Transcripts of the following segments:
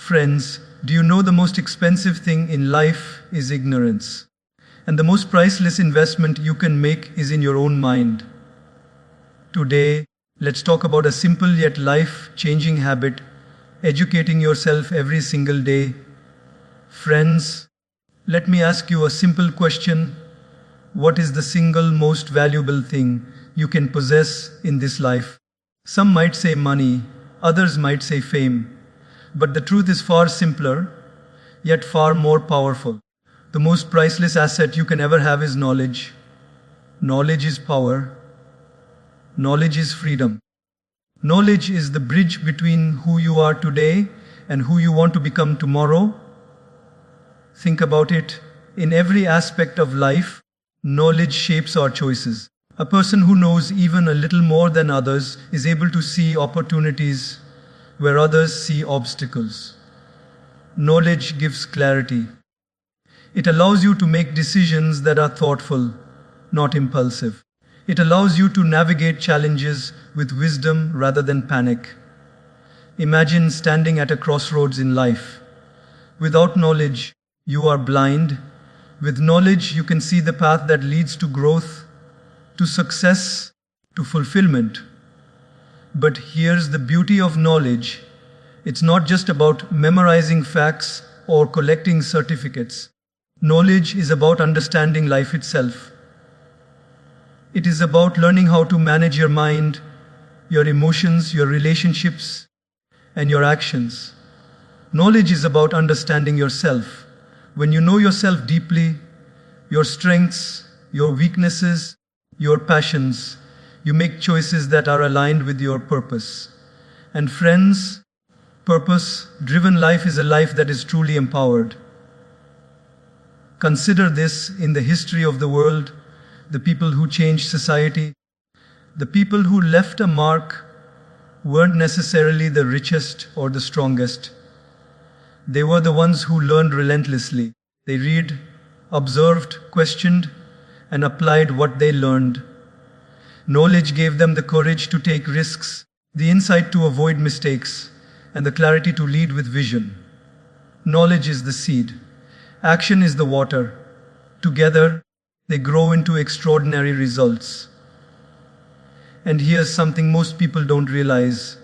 Friends, do you know the most expensive thing in life is ignorance? And the most priceless investment you can make is in your own mind. Today, let's talk about a simple yet life-changing habit, educating yourself every single day. Friends, let me ask you a simple question. What is the single most valuable thing you can possess in this life? Some might say money, others might say fame. But the truth is far simpler, yet far more powerful. The most priceless asset you can ever have is knowledge. Knowledge is power. Knowledge is freedom. Knowledge is the bridge between who you are today and who you want to become tomorrow. Think about it. In every aspect of life, knowledge shapes our choices. A person who knows even a little more than others is able to see opportunities where others see obstacles. Knowledge gives clarity. It allows you to make decisions that are thoughtful, not impulsive. It allows you to navigate challenges with wisdom rather than panic. Imagine standing at a crossroads in life. Without knowledge, you are blind. With knowledge, you can see the path that leads to growth, to success, to fulfillment. But here's the beauty of knowledge. It's not just about memorizing facts or collecting certificates. Knowledge is about understanding life itself. It is about learning how to manage your mind, your emotions, your relationships, and your actions. Knowledge is about understanding yourself. When you know yourself deeply, your strengths, your weaknesses, your passions, you make choices that are aligned with your purpose. And friends, purpose-driven life is a life that is truly empowered. Consider this in the history of the world, the people who changed society, the people who left a mark weren't necessarily the richest or the strongest. They were the ones who learned relentlessly. They read, observed, questioned, and applied what they learned. Knowledge gave them the courage to take risks, the insight to avoid mistakes, and the clarity to lead with vision. Knowledge is the seed. Action is the water. Together, they grow into extraordinary results. And here's something most people don't realize.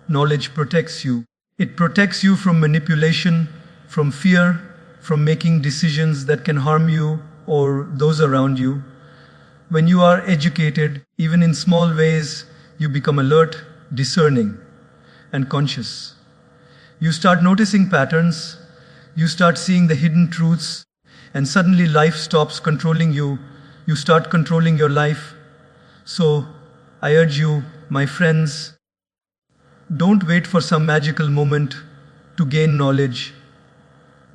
Knowledge protects you. It protects you from manipulation, from fear, from making decisions that can harm you or those around you. When you are educated, even in small ways, you become alert, discerning, and conscious. You start noticing patterns, you start seeing the hidden truths, and suddenly life stops controlling you. You start controlling your life. So, I urge you, my friends, don't wait for some magical moment to gain knowledge.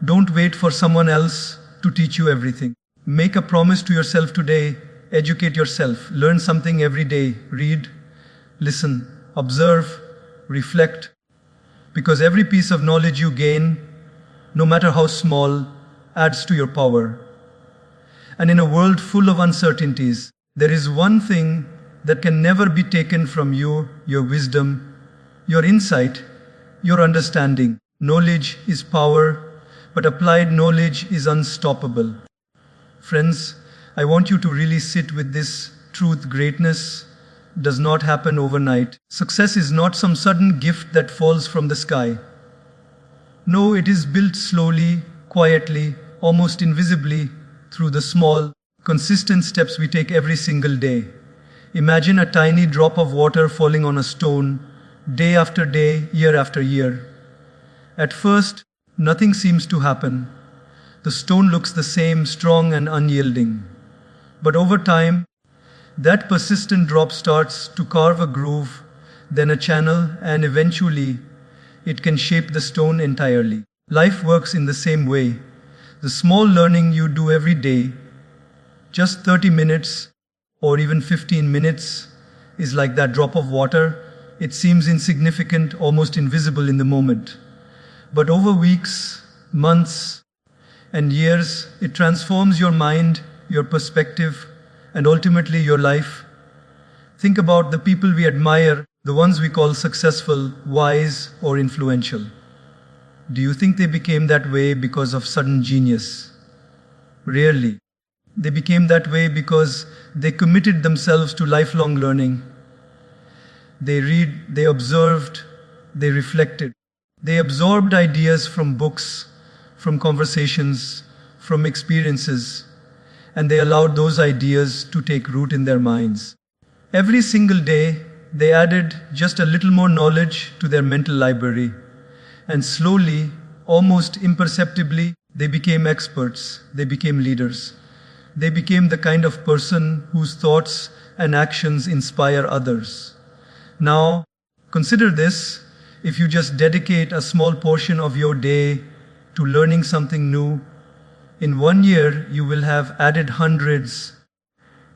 Don't wait for someone else to teach you everything. Make a promise to yourself today. Educate yourself. Learn something every day. Read, listen, observe, reflect. Because every piece of knowledge you gain, no matter how small, adds to your power. And in a world full of uncertainties, there is one thing that can never be taken from you: your wisdom, your insight, your understanding. Knowledge is power, but applied knowledge is unstoppable. Friends, I want you to really sit with this truth. Greatness does not happen overnight. Success is not some sudden gift that falls from the sky. No, it is built slowly, quietly, almost invisibly, through the small, consistent steps we take every single day. Imagine a tiny drop of water falling on a stone, day after day, year after year. At first, nothing seems to happen. The stone looks the same, strong and unyielding. But over time, that persistent drop starts to carve a groove, then a channel, and eventually, it can shape the stone entirely. Life works in the same way. The small learning you do every day, just 30 minutes or even 15 minutes, is like that drop of water. It seems insignificant, almost invisible in the moment. But over weeks, months, and years, it transforms your mind, your perspective, and ultimately your life. Think about the people we admire, the ones we call successful, wise, or influential. Do you think they became that way because of sudden genius? Rarely. They became that way because they committed themselves to lifelong learning. They read, they observed, they reflected. They absorbed ideas from books, from conversations, from experiences, and they allowed those ideas to take root in their minds. Every single day, they added just a little more knowledge to their mental library, and slowly, almost imperceptibly, they became experts, they became leaders. They became the kind of person whose thoughts and actions inspire others. Now, consider this: if you just dedicate a small portion of your day to learning something new, in 1 year you will have added hundreds,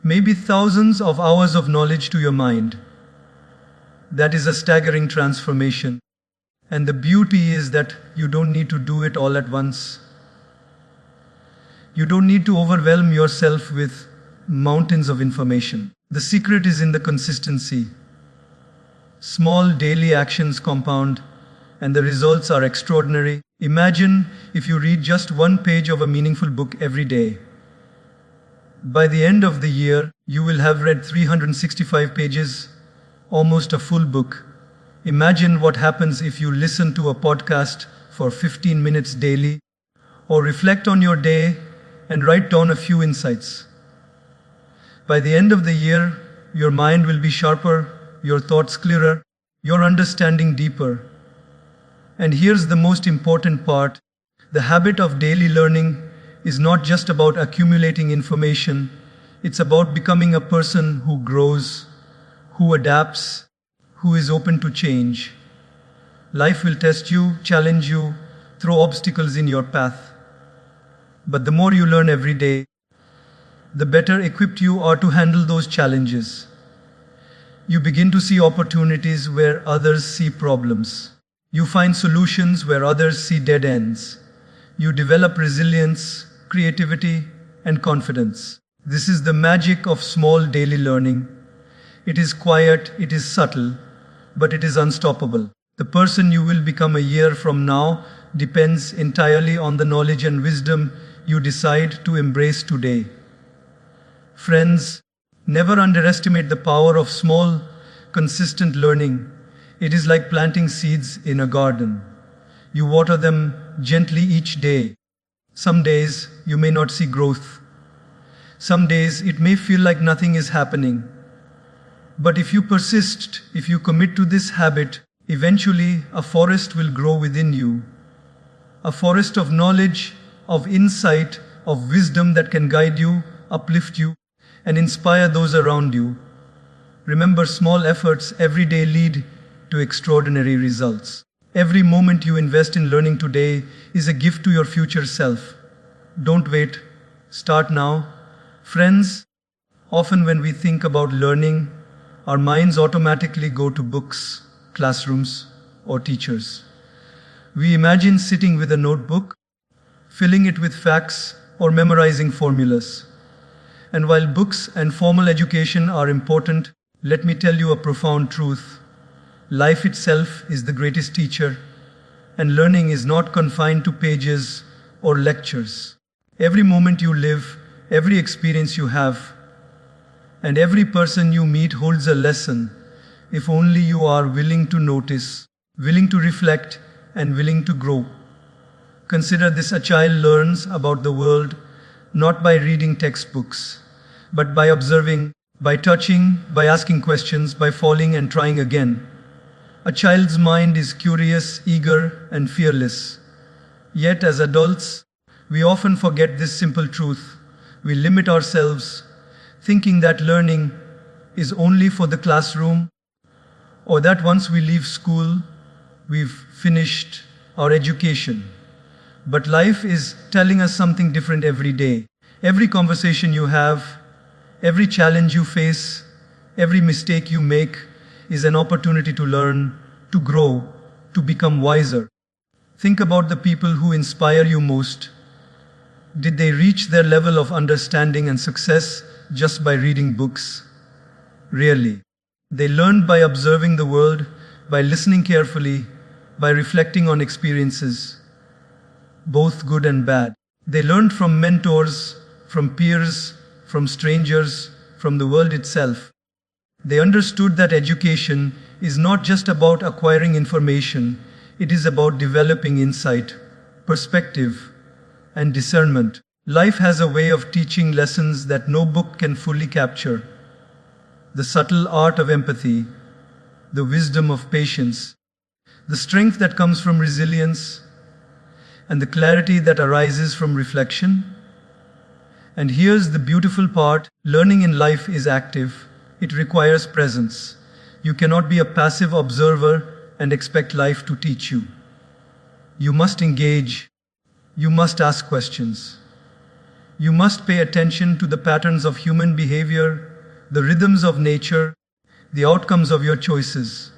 maybe thousands of hours of knowledge to your mind. That is a staggering transformation. And the beauty is that you don't need to do it all at once. You don't need to overwhelm yourself with mountains of information. The secret is in the consistency. Small daily actions compound, and the results are extraordinary. Imagine if you read just one page of a meaningful book every day. By the end of the year, you will have read 365 pages, almost a full book. Imagine what happens if you listen to a podcast for 15 minutes daily, or reflect on your day and write down a few insights. By the end of the year, your mind will be sharper, your thoughts clearer, your understanding deeper. And here's the most important part: the habit of daily learning is not just about accumulating information, it's about becoming a person who grows, who adapts, who is open to change. Life will test you, challenge you, throw obstacles in your path. But the more you learn every day, the better equipped you are to handle those challenges. You begin to see opportunities where others see problems. You find solutions where others see dead ends. You develop resilience, creativity, and confidence. This is the magic of small daily learning. It is quiet, it is subtle, but it is unstoppable. The person you will become a year from now depends entirely on the knowledge and wisdom you decide to embrace today. Friends, never underestimate the power of small, consistent learning. It is like planting seeds in a garden. You water them gently each day. Some days you may not see growth. Some days it may feel like nothing is happening. But if you persist, if you commit to this habit, eventually a forest will grow within you. A forest of knowledge, of insight, of wisdom that can guide you, uplift you, and inspire those around you. Remember, small efforts every day lead to extraordinary results. Every moment you invest in learning today is a gift to your future self. Don't wait. Start now. Friends, often when we think about learning, our minds automatically go to books, classrooms, or teachers. We imagine sitting with a notebook, filling it with facts, or memorizing formulas. And while books and formal education are important, let me tell you a profound truth. Life itself is the greatest teacher, and learning is not confined to pages or lectures. Every moment you live, every experience you have, and every person you meet holds a lesson, if only you are willing to notice, willing to reflect, and willing to grow. Consider this: a child learns about the world not by reading textbooks, but by observing, by touching, by asking questions, by falling and trying again. A child's mind is curious, eager, and fearless. Yet as adults, we often forget this simple truth. We limit ourselves, thinking that learning is only for the classroom, or that once we leave school, we've finished our education. But life is telling us something different every day. Every conversation you have, every challenge you face, every mistake you make is an opportunity to learn, to grow, to become wiser. Think about the people who inspire you most. Did they reach their level of understanding and success just by reading books? Rarely. They learned by observing the world, by listening carefully, by reflecting on experiences. both good and bad. They learned from mentors, from peers, from strangers, from the world itself. They understood that education is not just about acquiring information, it is about developing insight, perspective, and discernment. Life has a way of teaching lessons that no book can fully capture. The subtle art of empathy, the wisdom of patience, the strength that comes from resilience, and the clarity that arises from reflection. And here's the beautiful part: learning in life is active. It requires presence. You cannot be a passive observer and expect life to teach you. You must engage. You must ask questions. You must pay attention to the patterns of human behavior, the rhythms of nature, the outcomes of your choices.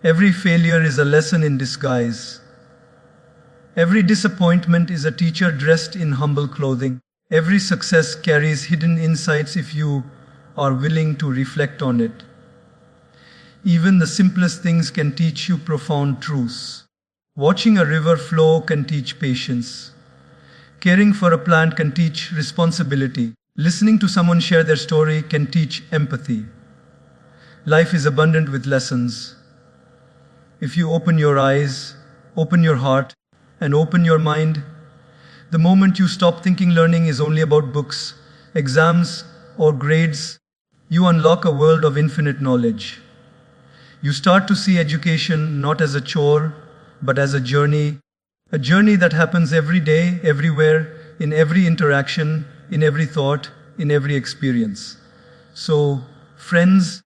Every failure is a lesson in disguise. Every disappointment is a teacher dressed in humble clothing. Every success carries hidden insights if you are willing to reflect on it. Even the simplest things can teach you profound truths. Watching a river flow can teach patience. Caring for a plant can teach responsibility. Listening to someone share their story can teach empathy. Life is abundant with lessons. If you open your eyes, open your heart, and open your mind, the moment you stop thinking learning is only about books, exams, or grades, you unlock a world of infinite knowledge. You start to see education not as a chore, but as a journey that happens every day, everywhere, in every interaction, in every thought, in every experience. So, friends,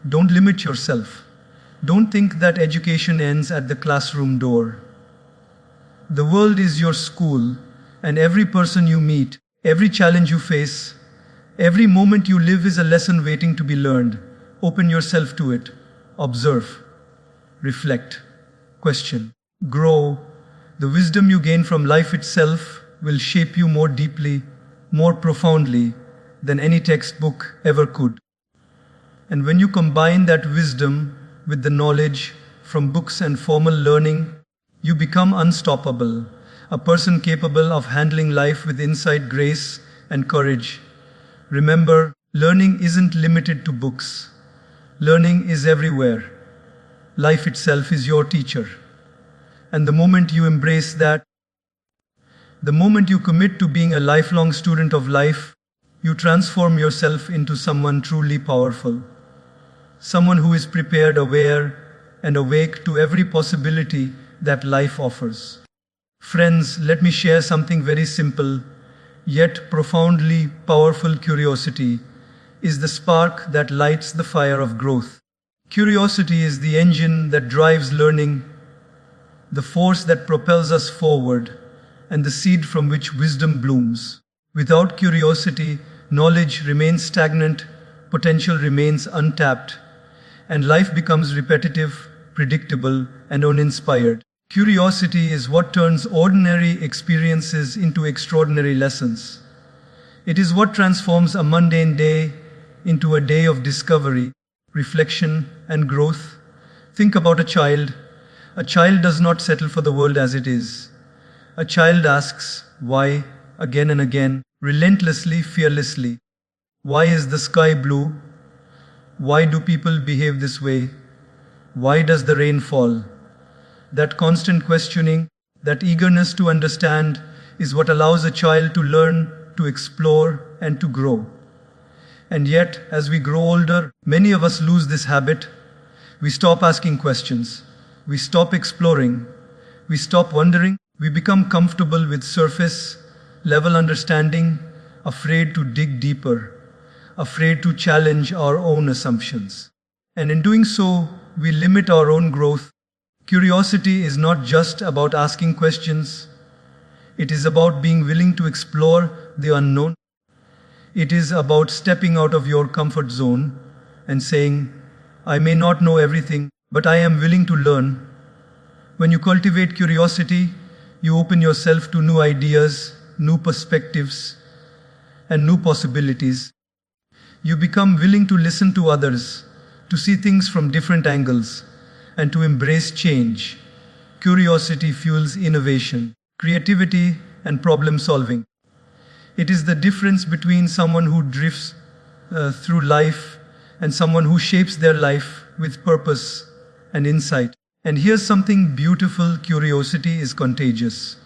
don't limit yourself. Don't think that education ends at the classroom door. The world is your school, and every person you meet, every challenge you face, every moment you live is a lesson waiting to be learned. Open yourself to it. Observe. Reflect. Question. Grow. The wisdom you gain from life itself will shape you more deeply, more profoundly than any textbook ever could. And when you combine that wisdom with the knowledge from books and formal learning, you become unstoppable, a person capable of handling life with insight, grace, and courage. Remember, learning isn't limited to books. Learning is everywhere. Life itself is your teacher. And the moment you embrace that, the moment you commit to being a lifelong student of life, you transform yourself into someone truly powerful. Someone who is prepared, aware, and awake to every possibility that life offers. Friends, let me share something very simple, yet profoundly powerful. Curiosity is the spark that lights the fire of growth. Curiosity is the engine that drives learning, the force that propels us forward, and the seed from which wisdom blooms. Without curiosity, knowledge remains stagnant, potential remains untapped, and life becomes repetitive, predictable, and uninspired. Curiosity is what turns ordinary experiences into extraordinary lessons. It is what transforms a mundane day into a day of discovery, reflection, and growth. Think about a child. A child does not settle for the world as it is. A child asks, why, again and again, relentlessly, fearlessly. Why is the sky blue? Why do people behave this way? Why does the rain fall? That constant questioning, that eagerness to understand, is what allows a child to learn, to explore, and to grow. And yet, as we grow older, many of us lose this habit. We stop asking questions. We stop exploring. We stop wondering. We become comfortable with surface level understanding, afraid to dig deeper, afraid to challenge our own assumptions. And in doing so, we limit our own growth. Curiosity is not just about asking questions. It is about being willing to explore the unknown. It is about stepping out of your comfort zone and saying, I may not know everything, but I am willing to learn. When you cultivate curiosity, you open yourself to new ideas, new perspectives, and new possibilities. You become willing to listen to others, to see things from different angles, and to embrace change. Curiosity fuels innovation. creativity, and problem solving. It is the difference between someone who drifts through life and someone who shapes their life with purpose and insight. And here's something beautiful: curiosity is contagious.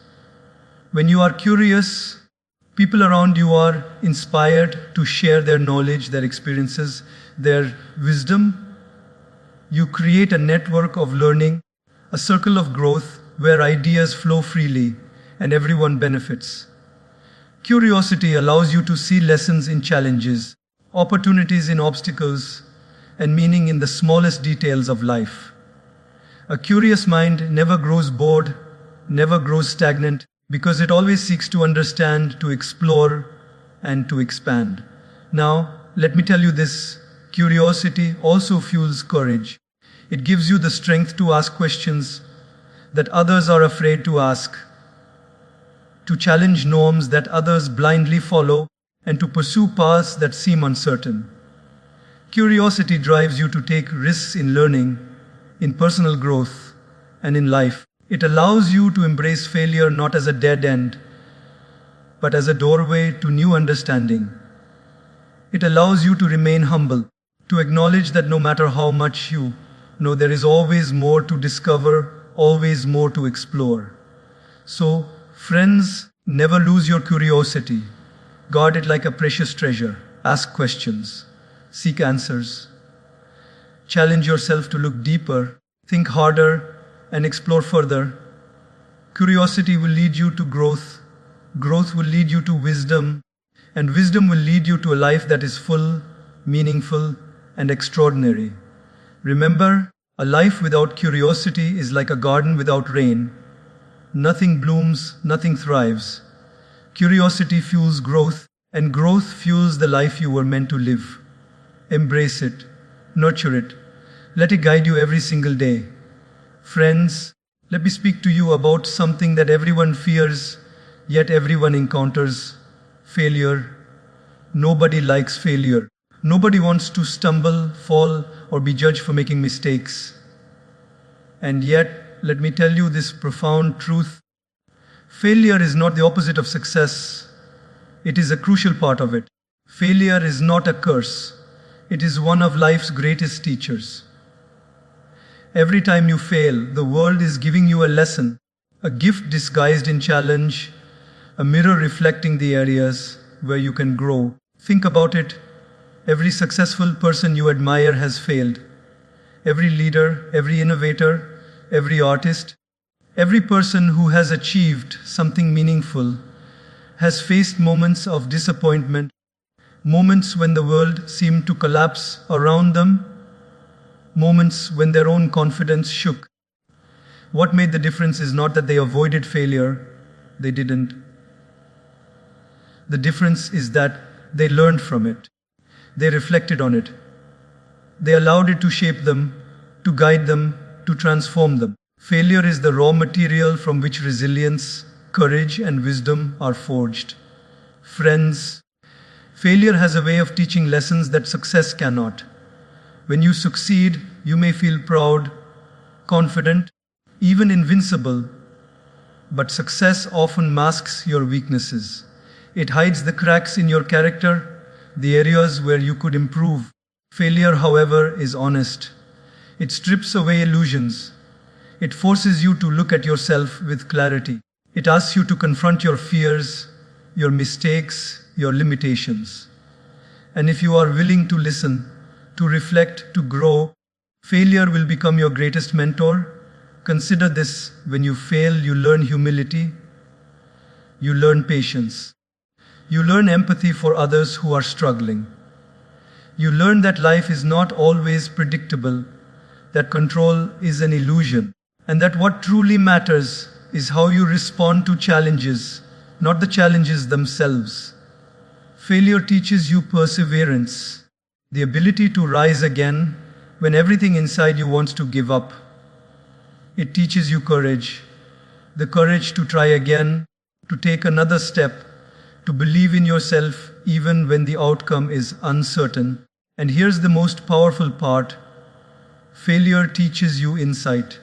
When you are curious, people around you are inspired to share their knowledge, their experiences, their wisdom. You create a network of learning, a circle of growth where ideas flow freely and everyone benefits. Curiosity allows you to see lessons in challenges, opportunities in obstacles, and meaning in the smallest details of life. A curious mind never grows bored, never grows stagnant, because it always seeks to understand, to explore, and to expand. Now, let me tell you this: curiosity also fuels courage. It gives you the strength to ask questions that others are afraid to ask, to challenge norms that others blindly follow, and to pursue paths that seem uncertain. Curiosity drives you to take risks in learning, in personal growth, and in life. It allows you to embrace failure not as a dead end, but as a doorway to new understanding. It allows you to remain humble, to acknowledge that no matter how much you know, there is always more to discover, always more to explore. So, friends, never lose your curiosity. Guard it like a precious treasure. Ask questions. Seek answers. Challenge yourself to look deeper, think harder, and explore further. Curiosity will lead you to growth. Growth will lead you to wisdom. And wisdom will lead you to a life that is full, meaningful, and extraordinary. Remember, a life without curiosity is like a garden without rain. Nothing blooms, nothing thrives. Curiosity fuels growth, and growth fuels the life you were meant to live. Embrace it, nurture it, let it guide you every single day. Friends, let me speak to you about something that everyone fears, yet everyone encounters: failure. Nobody likes failure. Nobody wants to stumble, fall, or be judged for making mistakes. And yet, let me tell you this profound truth: failure is not the opposite of success. It is a crucial part of it. Failure is not a curse. It is one of life's greatest teachers. Every time you fail, the world is giving you a lesson, a gift disguised in challenge, a mirror reflecting the areas where you can grow. Think about it. Every successful person you admire has failed. Every leader, every innovator, every artist, every person who has achieved something meaningful has faced moments of disappointment, moments when the world seemed to collapse around them, moments when their own confidence shook. What made the difference is not that they avoided failure, they didn't. The difference is that they learned from it. They reflected on it. They allowed it to shape them, to guide them, to transform them. Failure is the raw material from which resilience, courage, and wisdom are forged. Friends, failure has a way of teaching lessons that success cannot. When you succeed, you may feel proud, confident, even invincible. But success often masks your weaknesses. It hides the cracks in your character, the areas where you could improve. Failure, however, is honest. It strips away illusions. It forces you to look at yourself with clarity. It asks you to confront your fears, your mistakes, your limitations. And if you are willing to listen, to reflect, to grow, failure will become your greatest mentor. Consider this: when you fail, you learn humility, you learn patience, you learn empathy for others who are struggling. You learn that life is not always predictable, that control is an illusion, and that what truly matters is how you respond to challenges, not the challenges themselves. Failure teaches you perseverance, the ability to rise again when everything inside you wants to give up. It teaches you courage, the courage to try again, to take another step, to believe in yourself even when the outcome is uncertain. And here's the most powerful part: failure teaches you insight.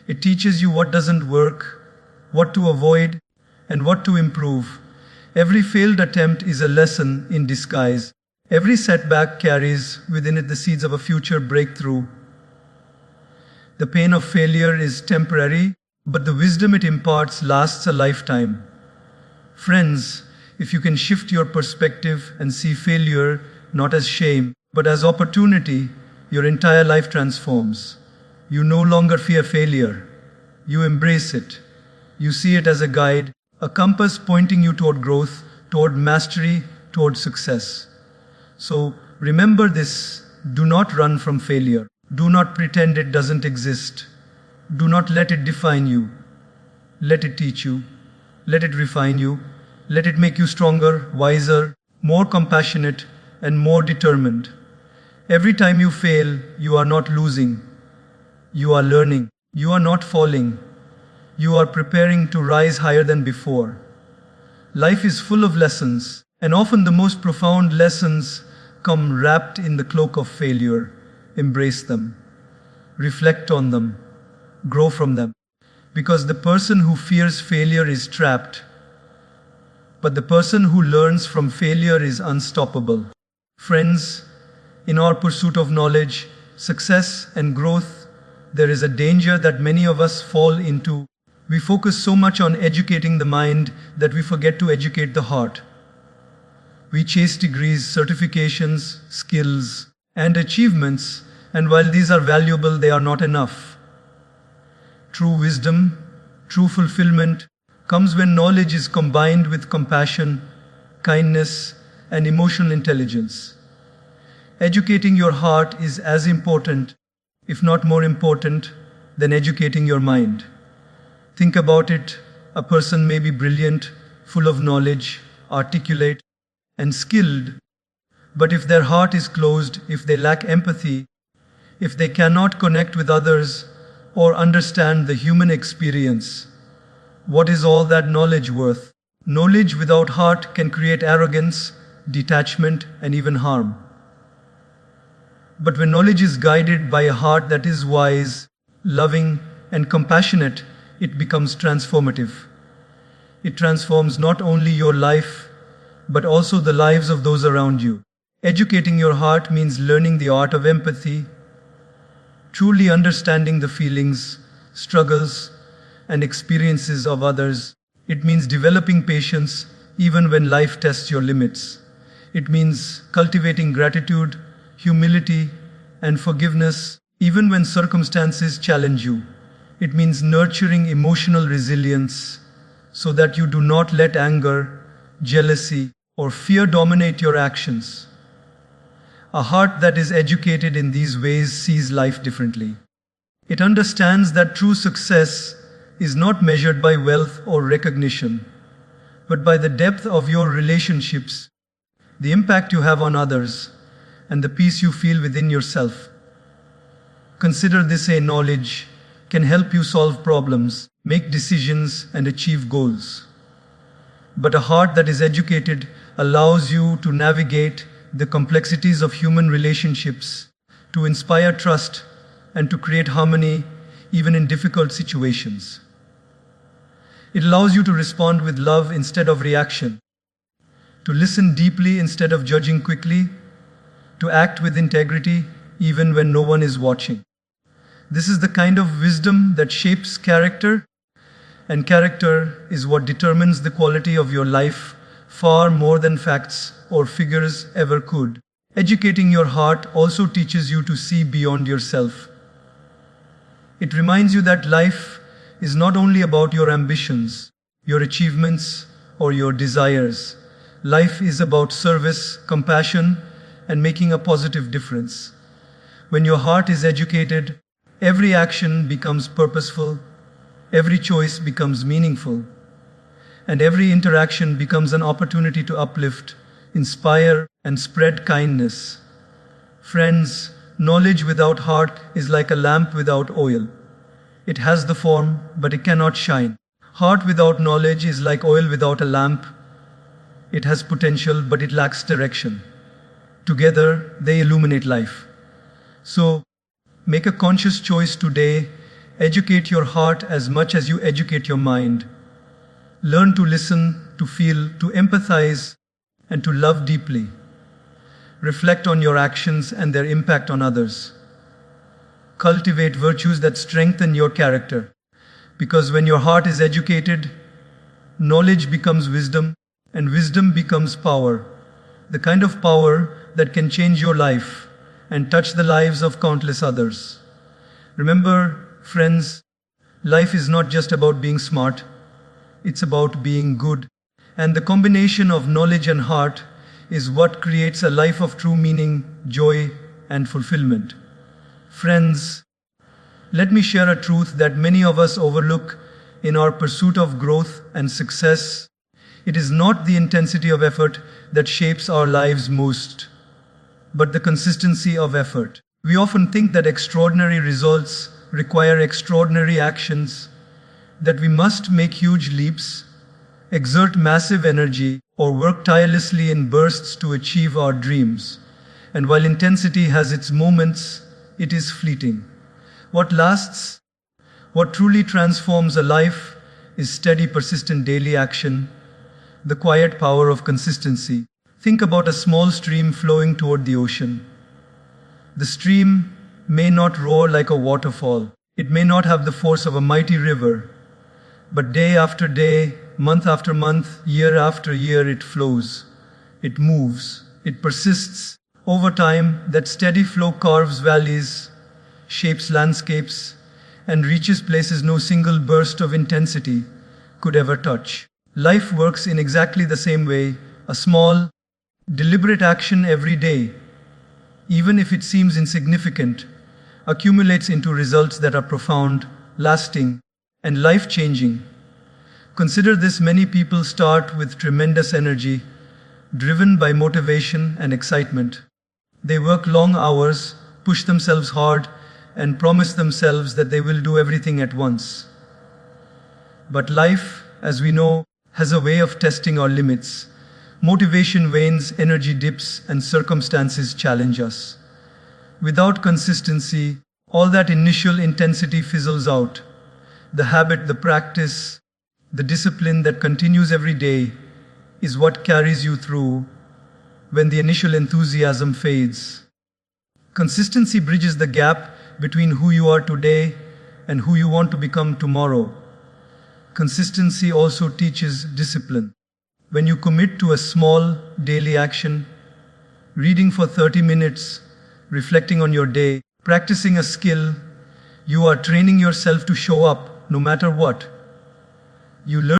It teaches you what doesn't work, what to avoid, and what to improve. Every failed attempt is a lesson in disguise. Every setback carries within it the seeds of a future breakthrough. The pain of failure is temporary, but the wisdom it imparts lasts a lifetime. Friends, if you can shift your perspective and see failure not as shame, but as opportunity, your entire life transforms. You no longer fear failure. You embrace it. You see it as a guide, a compass pointing you toward growth, toward mastery, toward success. So remember this: do not run from failure. Do not pretend it doesn't exist. Do not let it define you. Let it teach you. Let it refine you. Let it make you stronger, wiser, more compassionate, and more determined. Every time you fail, you are not losing. You are learning. You are not falling. You are preparing to rise higher than before. Life is full of lessons, and often the most profound lessons come wrapped in the cloak of failure. Embrace them. Reflect on them. Grow from them. Because the person who fears failure is trapped, but the person who learns from failure is unstoppable. Friends, in our pursuit of knowledge, success, and growth, there is a danger that many of us fall into. We focus so much on educating the mind that we forget to educate the heart. We chase degrees, certifications, skills, and achievements, and while these are valuable, they are not enough. True wisdom, true fulfillment, comes when knowledge is combined with compassion, kindness, and emotional intelligence. Educating your heart is as important, if not more important, than educating your mind. Think about it: a person may be brilliant, full of knowledge, articulate, and skilled, but if their heart is closed, if they lack empathy, if they cannot connect with others or understand the human experience, what is all that knowledge worth? Knowledge without heart can create arrogance, detachment, and even harm. But when knowledge is guided by a heart that is wise, loving, and compassionate, it becomes transformative. It transforms not only your life, but also the lives of those around you. Educating your heart means learning the art of empathy, truly understanding the feelings, struggles, and experiences of others. It means developing patience even when life tests your limits. It means cultivating gratitude, humility, and forgiveness even when circumstances challenge you. It means nurturing emotional resilience so that you do not let anger, jealousy, or fear dominate your actions. A heart that is educated in these ways sees life differently. It understands that true success is not measured by wealth or recognition, but by the depth of your relationships, the impact you have on others, and the peace you feel within yourself. Consider this: a knowledge can help you solve problems, make decisions, and achieve goals. But a heart that is educated allows you to navigate the complexities of human relationships, to inspire trust, and to create harmony even in difficult situations. It allows you to respond with love instead of reaction, to listen deeply instead of judging quickly, to act with integrity even when no one is watching. This is the kind of wisdom that shapes character, and character is what determines the quality of your life far more than facts or figures ever could. Educating your heart also teaches you to see beyond yourself. It reminds you that life is not only about your ambitions, your achievements, or your desires. Life is about service, compassion, and making a positive difference. When your heart is educated, every action becomes purposeful, every choice becomes meaningful, and every interaction becomes an opportunity to uplift, inspire, and spread kindness. Friends, knowledge without heart is like a lamp without oil. It has the form, but it cannot shine. Heart without knowledge is like oil without a lamp. It has potential, but it lacks direction. Together, they illuminate life. So, make a conscious choice today. Educate your heart as much as you educate your mind. Learn to listen, to feel, to empathize, and to love deeply. Reflect on your actions and their impact on others. Cultivate virtues that strengthen your character. Because when your heart is educated, knowledge becomes wisdom, and wisdom becomes power. The kind of power that can change your life and touch the lives of countless others. Remember, friends, life is not just about being smart, it's about being good. And the combination of knowledge and heart is what creates a life of true meaning, joy, and fulfillment. Friends, let me share a truth that many of us overlook in our pursuit of growth and success. It is not the intensity of effort that shapes our lives most, but the consistency of effort. We often think that extraordinary results require extraordinary actions, that we must make huge leaps, exert massive energy, or work tirelessly in bursts to achieve our dreams. And while intensity has its moments, it is fleeting. What lasts, what truly transforms a life, is steady, persistent daily action, the quiet power of consistency. Think about a small stream flowing toward the ocean. The stream may not roar like a waterfall. It may not have the force of a mighty river. But day after day, month after month, year after year, it flows. It moves. It persists. Over time, that steady flow carves valleys, shapes landscapes, and reaches places no single burst of intensity could ever touch. Life works in exactly the same way. A small, deliberate action every day, even if it seems insignificant, accumulates into results that are profound, lasting, and life-changing. Consider this: many people start with tremendous energy, driven by motivation and excitement. They work long hours, push themselves hard, and promise themselves that they will do everything at once. But life, as we know, has a way of testing our limits. Motivation wanes, energy dips, and circumstances challenge us. Without consistency, all that initial intensity fizzles out. The habit, the practice, the discipline that continues every day is what carries you through when the initial enthusiasm fades. Consistency bridges the gap between who you are today and who you want to become tomorrow. Consistency also teaches discipline. When you commit to a small daily action, reading for 30 minutes, reflecting on your day, practicing a skill, you are training yourself to show up no matter what. You learn